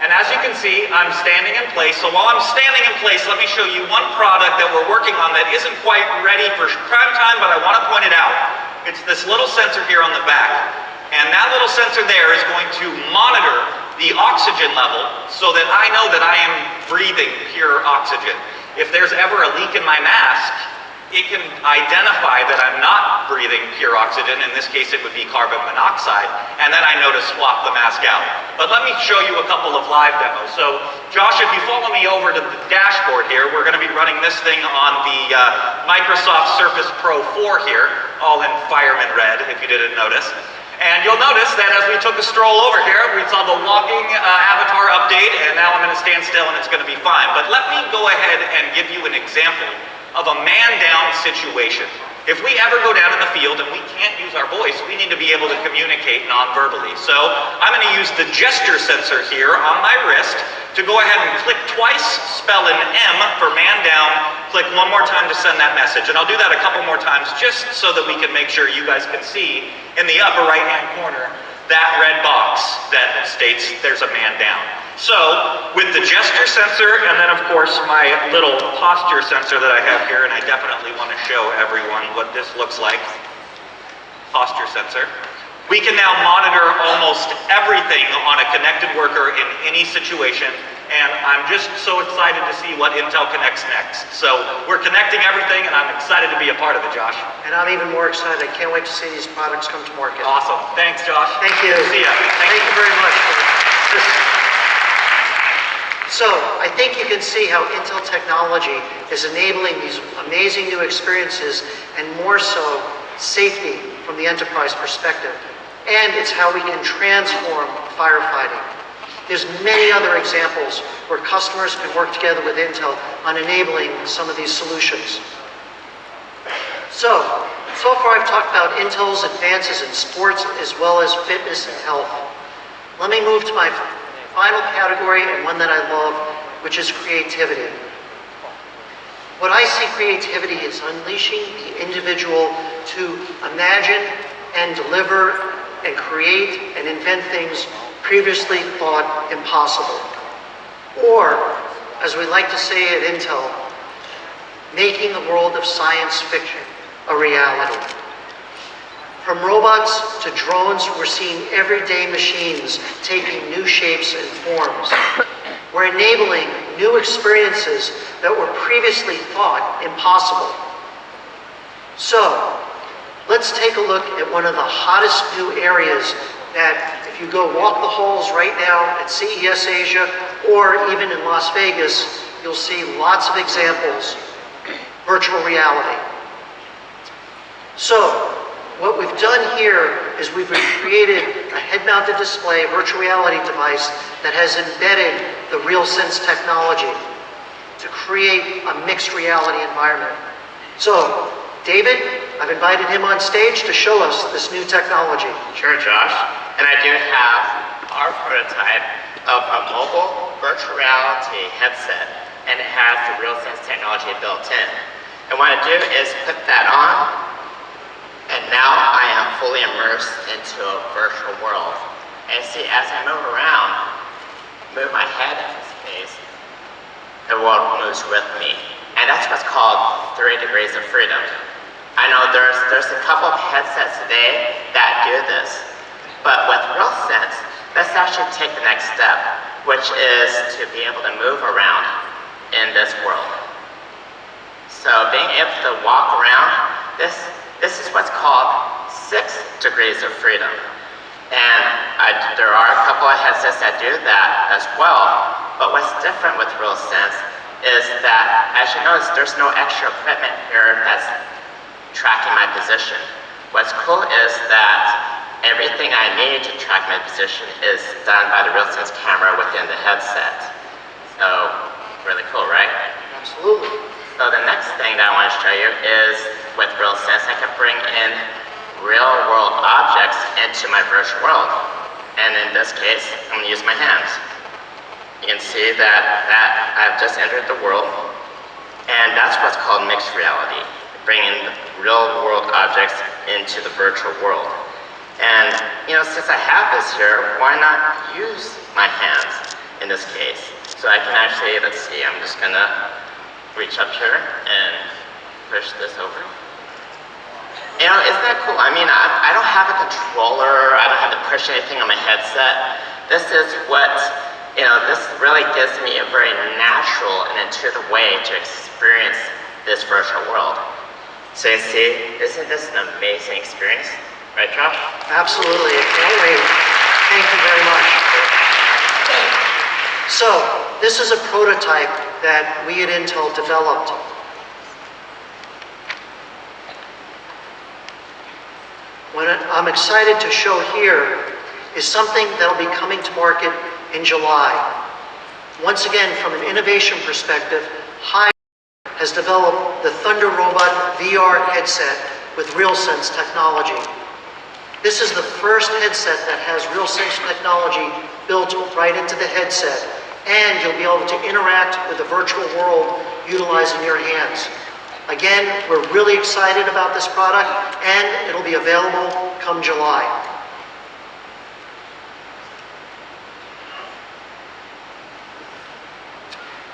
And as you can see, I'm standing in place. So while I'm standing in place, let me show you one product that we're working on that isn't quite ready for prime time, but I want to point it out. It's this little sensor here on the back. And that little sensor there is going to monitor the oxygen level so that I know that I am breathing pure oxygen. If there's ever a leak in my mask, it can identify that I'm not breathing pure oxygen. In this case, it would be carbon monoxide. And then I know to swap the mask out. But let me show you a couple of live demos. So, Josh, if you follow me over to the dashboard here, we're going to be running this thing on the Microsoft Surface Pro 4 here, all in fireman red, if you didn't notice. And you'll notice that as we took a stroll over here, we saw the walking avatar update, and now I'm going to stand still and it's going to be fine. But let me go ahead and give you an example of a man-down situation. If we ever go down in the field and we can't use our voice, we need to be able to communicate non-verbally. So I'm going to use the gesture sensor here on my wrist to go ahead and click twice, spell an M for man down, click one more time to send that message. And I'll do that a couple more times just so that we can make sure you guys can see in the upper right-hand corner that red box that states there's a man down. So, with the gesture sensor, and then of course my little posture sensor that I have here, and I definitely want to show everyone what this looks like, posture sensor, we can now monitor almost everything on a connected worker in any situation, and I'm just so excited to see what Intel connects next. So, we're connecting everything, and I'm excited to be a part of it, Josh. And I'm even more excited. I can't wait to see these products come to market. Awesome. Thanks, Josh. Thank you. See ya. Thank you very much. So, I think you can see how Intel technology is enabling these amazing new experiences, and more so, safety from the enterprise perspective. And it's how we can transform firefighting. There's many other examples where customers can work together with Intel on enabling some of these solutions. So far I've talked about Intel's advances in sports as well as fitness and health. Let me move to my final category, and one that I love, which is creativity. What I see creativity is unleashing the individual to imagine and deliver and create and invent things previously thought impossible. Or, as we like to say at Intel, making the world of science fiction a reality. From robots to drones, we're seeing everyday machines taking new shapes and forms. We're enabling new experiences that were previously thought impossible. So, let's take a look at one of the hottest new areas that, if you go walk the halls right now at CES Asia or even in Las Vegas, you'll see lots of examples. Virtual reality. So, what we've done here is we've created a head-mounted display virtual reality device that has embedded the RealSense technology to create a mixed reality environment. So, David, I've invited him on stage to show us this new technology. Sure, Josh. And I do have our prototype of a mobile virtual reality headset, and it has the RealSense technology built in. And what I do is put that on, and now I am fully immersed into a virtual world. And see, as I move around, move my head into space, the world moves with me. And that's what's called 3 degrees of freedom. I know there's a couple of headsets today that do this, but with RealSense, let's actually take the next step, which is to be able to move around in this world. So being able to walk around, this is what's called 6 degrees of freedom. And there are a couple of headsets that do that as well, but what's different with RealSense is that, as you notice, there's no extra equipment here that's tracking my position. What's cool is that everything I need to track my position is done by the RealSense camera within the headset. So, really cool, right? Absolutely. So the next thing that I want to show you is with RealSense, I can bring in real-world objects into my virtual world. And in this case, I'm going to use my hands. You can see that I've just entered the world, and that's what's called mixed reality, bringing real-world objects into the virtual world. And, since I have this here, why not use my hands in this case? So I can actually, let's see, I'm just going to reach up here and push this over. Isn't that cool? I mean, I don't have a controller, I don't have to push anything on my headset. This is what, this really gives me a very natural and intuitive way to experience this virtual world. So you see, isn't this an amazing experience? Right, Josh? Absolutely, I can't wait. Thank you very much. So, this is a prototype that we at Intel developed. What I'm excited to show here is something that'll be coming to market in July. Once again, from an innovation perspective, has developed the Thunderobot VR headset with RealSense technology. This is the first headset that has RealSense technology built right into the headset, and you'll be able to interact with the virtual world utilizing your hands. Again, we're really excited about this product, and it'll be available come July.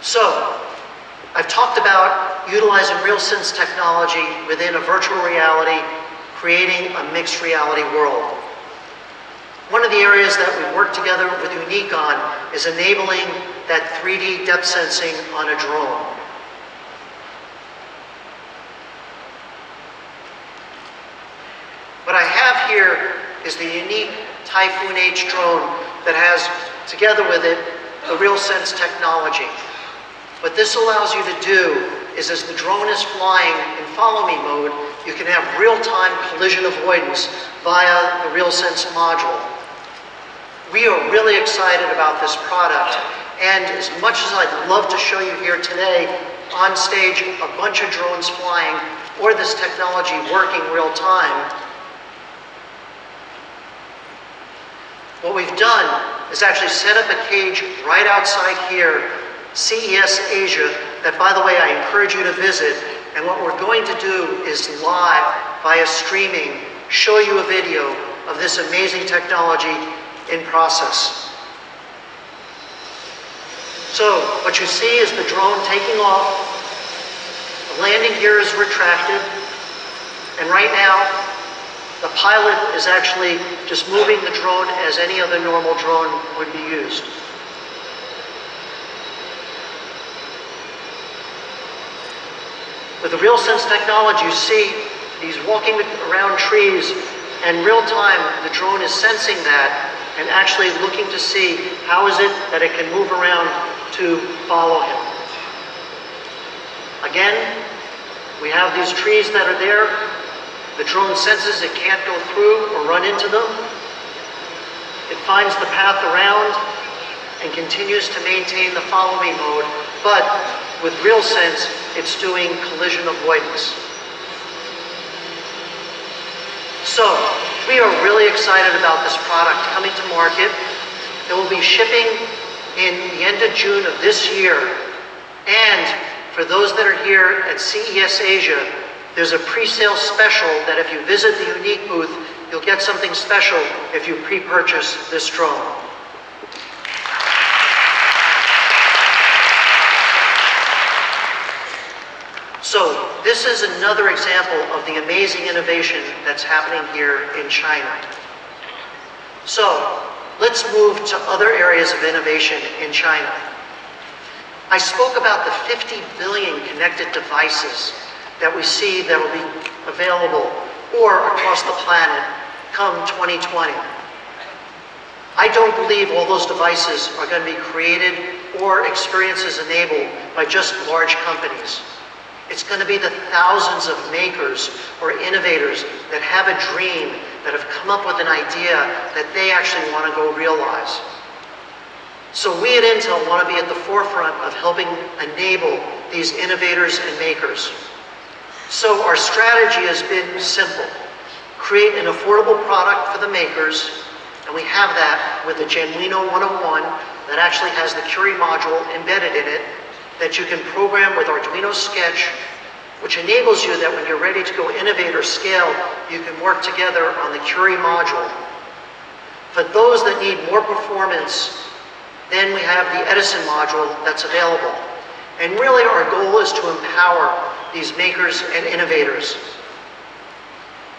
So, I've talked about utilizing RealSense technology within a virtual reality, creating a mixed reality world. One of the areas that we've worked together with Unique on is enabling that 3D depth sensing on a drone. What I have here is the Unique Typhoon H drone that has, together with it, the RealSense technology. What this allows you to do is, as the drone is flying in follow me mode, you can have real-time collision avoidance via the RealSense module. We are really excited about this product, and as much as I'd love to show you here today, on stage, a bunch of drones flying, or this technology working real time, what we've done is actually set up a cage right outside here, CES Asia, that, by the way, I encourage you to visit. And what we're going to do is live, via streaming, show you a video of this amazing technology in process. So, what you see is the drone taking off. The landing gear is retracted. And right now, the pilot is actually just moving the drone as any other normal drone would be used. With the RealSense technology, you see he's walking around trees, and real time, the drone is sensing that and actually looking to see how is it that it can move around to follow him. Again, we have these trees that are there. The drone senses it can't go through or run into them. It finds the path around and continues to maintain the follow me mode, but with RealSense, it's doing collision avoidance. So, we are really excited about this product coming to market. It will be shipping in the end of June of this year. And for those that are here at CES Asia, there's a pre-sale special that if you visit the Unique booth, you'll get something special if you pre-purchase this drone. So, this is another example of the amazing innovation that's happening here in China. So, let's move to other areas of innovation in China. I spoke about the 50 billion connected devices that we see that will be available or across the planet come 2020. I don't believe all those devices are going to be created or experiences enabled by just large companies. It's going to be the thousands of makers or innovators that have a dream, that have come up with an idea that they actually want to go realize. So we at Intel want to be at the forefront of helping enable these innovators and makers. So our strategy has been simple. Create an affordable product for the makers, and we have that with the Genuino 101 that actually has the Curie module embedded in it that you can program with Arduino Sketch, which enables you that when you're ready to go innovate or scale, you can work together on the Curie module. For those that need more performance, then we have the Edison module that's available. And really our goal is to empower these makers and innovators.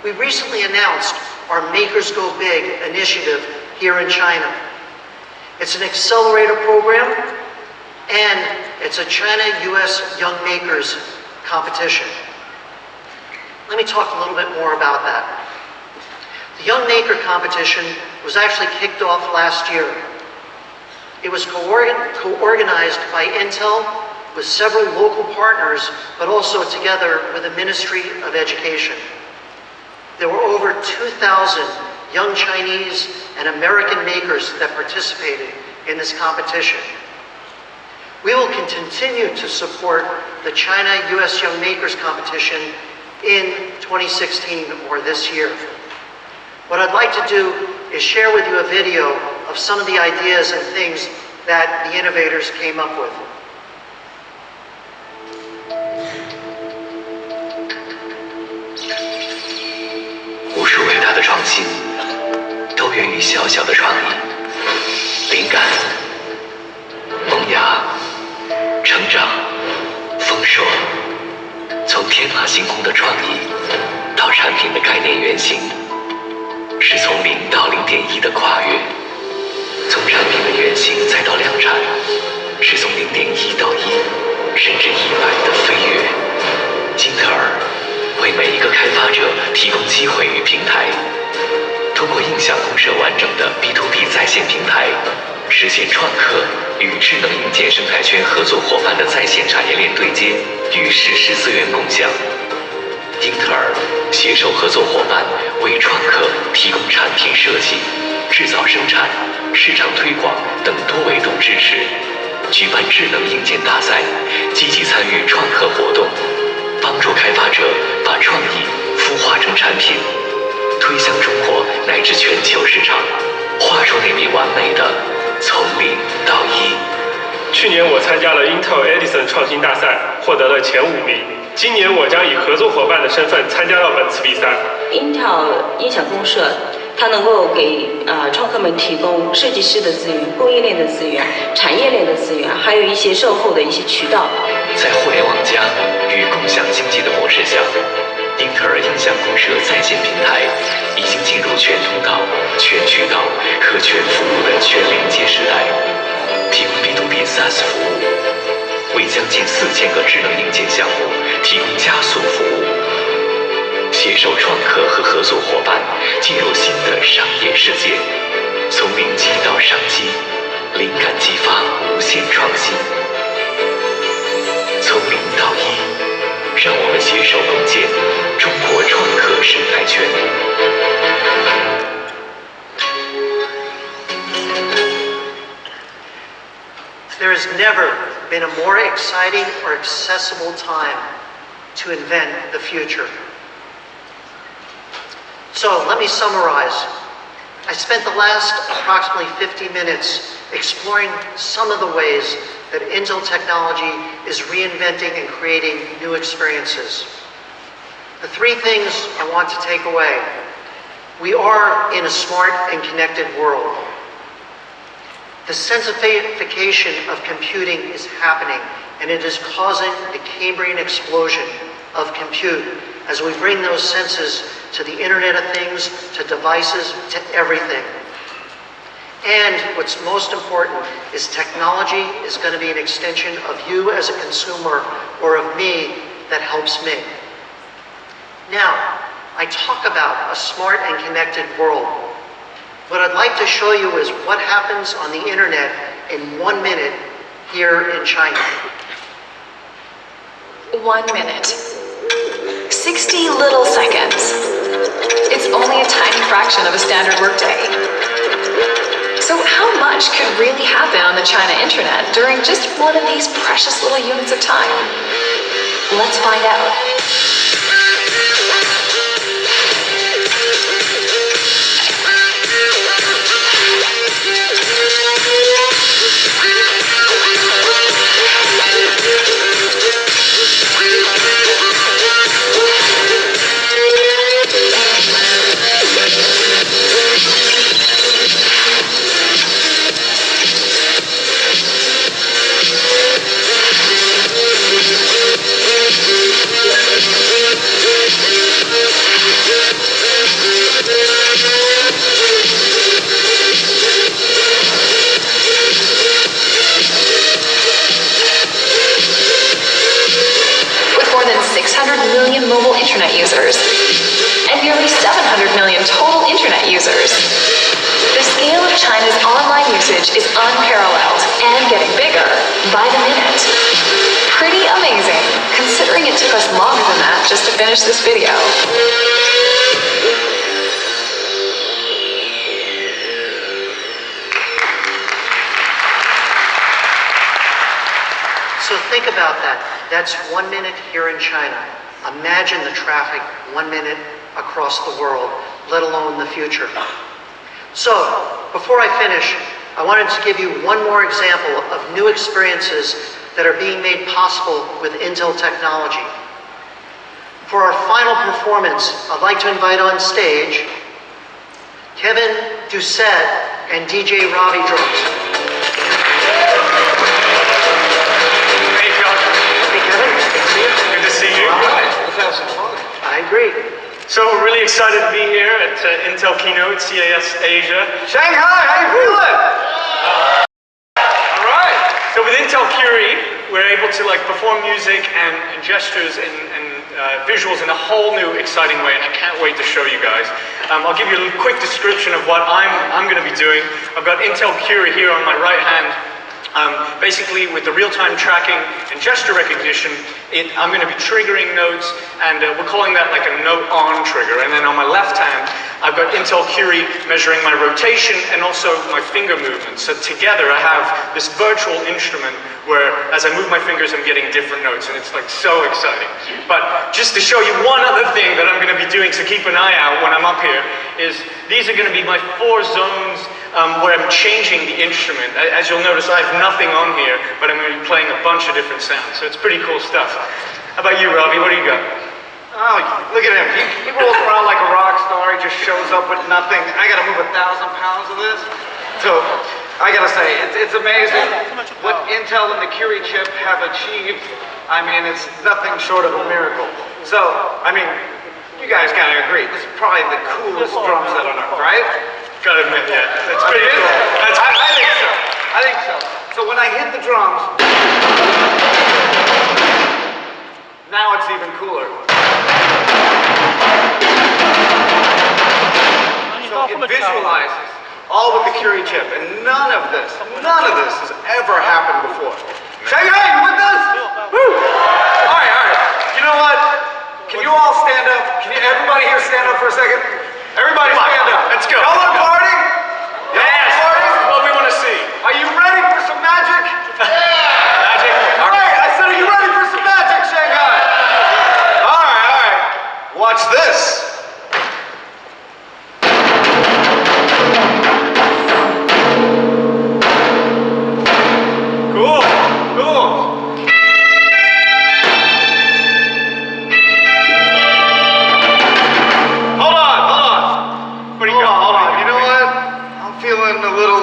We recently announced our Makers Go Big initiative here in China. It's an accelerator program, and it's a China-US Young Makers competition. Let me talk a little bit more about that. The Young Maker competition was actually kicked off last year. It was co-organized by Intel with several local partners, but also together with the Ministry of Education. There were over 2,000 young Chinese and American makers that participated in this competition. We will continue to support the China-US Young Makers competition in 2016 or this year. What I'd like to do is share with you a video of some of the ideas and things that the innovators came up with. 无数伟大的创新都源于小小的创意、灵感、萌芽、成长、丰硕。从天马行空的创意到产品的概念原型，是从0到0.1的跨越；从产品的原型再到量产，是从0.1到1，甚至100的飞跃。英特尔为每一个开发者提供机会与平台，通过印象公社完整的 B2B 在线平台，实现创客与智能硬件生态圈合作伙伴的在线产业链对接与实时资源共享。英特尔携手合作伙伴，为创客提供产品设计、制造生产、市场推广等多维度支持，举办智能硬件大赛，积极参与创客活动，帮助开发者把创意孵化成产品，推向中国乃至全球市场，画出那笔完美的从0到1。去年我参加了 Intel Edison 创新大赛，获得了前5名。今年我将以合作伙伴的身份参加到本次比赛。Intel 音响公社，它能够给创客们提供设计师的资源、供应链的资源、产业链的资源，还有一些售后的一些渠道。在互联网加与共享经济的模式下，英特尔音响公社在线平台已经进入全通道、全渠道和全服务的全连接时代，提供 B2B SaaS 服务，为将近4000个智能硬件项目提供加速服务，携手创客和合作伙伴进入新的商业世界，从零机到商机，灵感激发无限创新，从0到1，让我们携手共建中国创客生态圈。There has never been a more exciting or accessible time to invent the future. So let me summarize. I spent the last approximately 50 minutes exploring some of the ways that Intel technology is reinventing and creating new experiences. The 3 things I want to take away. We are in a smart and connected world. The sensification of computing is happening, and it is causing the Cambrian explosion. of compute as we bring those senses to the Internet of Things, to devices, to everything. And what's most important is technology is going to be an extension of you as a consumer or of me that helps me. Now, I talk about a smart and connected world. What I'd like to show you is what happens on the Internet in 1 minute here in China. 1 minute. 60 little seconds. It's only a tiny fraction of a standard workday. So how much could really happen on the China internet during just one of these precious little units of time? Let's find out. More than 600 million mobile internet users and nearly 700 million total internet users. The scale of China's online usage is unparalleled and getting bigger by the minute. Pretty amazing, considering it took us longer than that just to finish this video. So think about that. That's 1 minute here in China. Imagine the traffic 1 minute across the world, let alone the future. So, before I finish, I wanted to give you one more example of new experiences that are being made possible with Intel technology. For our final performance, I'd like to invite on stage Kevin Doucette and DJ Robbie drums. I agree. So we're really excited to be here at Intel Keynote, CES Asia. Shanghai, how you feeling? All right. So with Intel Curie, we're able to perform music and gestures and visuals in a whole new exciting way, and I can't wait to show you guys. I'll give you a quick description of what I'm going to be doing. I've got Intel Curie here on my right hand. Basically, with the real-time tracking and gesture recognition, I'm going to be triggering notes, and we're calling that like a note-on trigger. And then on my left hand, I've got Intel Curie measuring my rotation and also my finger movements. So together, I have this virtual instrument where, as I move my fingers, I'm getting different notes, and it's so exciting. But just to show you one other thing that I'm going to be doing, so keep an eye out when I'm up here, is these are going to be my 4 zones where I'm changing the instrument. As you'll notice, I have nothing on here, but I'm going to be playing a bunch of different sounds, so it's pretty cool stuff. How about you, Robbie? What do you got? Oh, look at him. He rolls around like a rock star. He just shows up with nothing. I got to move 1,000 pounds of this. So, I got to say, it's amazing what Intel and the Curie chip have achieved. I mean, it's nothing short of a miracle. So, I mean, you guys got to agree. This is probably the coolest drum set on earth, right? Gotta admit, yeah. That's pretty cool. I think so. I think so. So when I hit the drums, now it's even cooler. So it visualizes all with the Curie chip, and none of this has ever happened before. Shanghai, you with us? Woo! All right. You know what? Can you all stand up? Can everybody here stand up for a second? Everybody stand up. Let's go. Y'all want to party? Yes. What we want to see. Are you ready for some magic? Yeah. Magic. All right. I said, are you ready for some magic, Shanghai? All right. Watch this. Cool. Hold on. Hold on. You know what? I'm feeling a little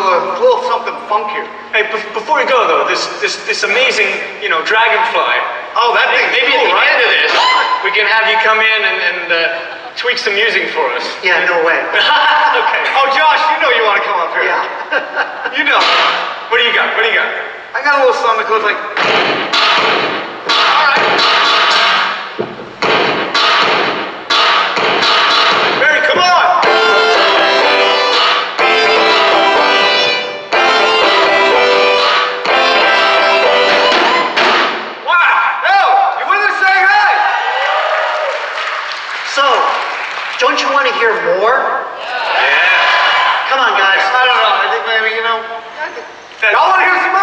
something funkier. Hey, before we go though, this amazing, dragonfly. Oh, that thing. Maybe at the end of this, we can have you come in and tweak some music for us. Yeah, no way. Okay. Oh, Josh, you know you want to come up here. Yeah. You know. What do you got? What do you got? I got a little something that goes like. All right. Barry, come on. So, don't you want to hear more? Yeah. Come on, guys. I don't know. I think maybe, you know. Y'all want to hear some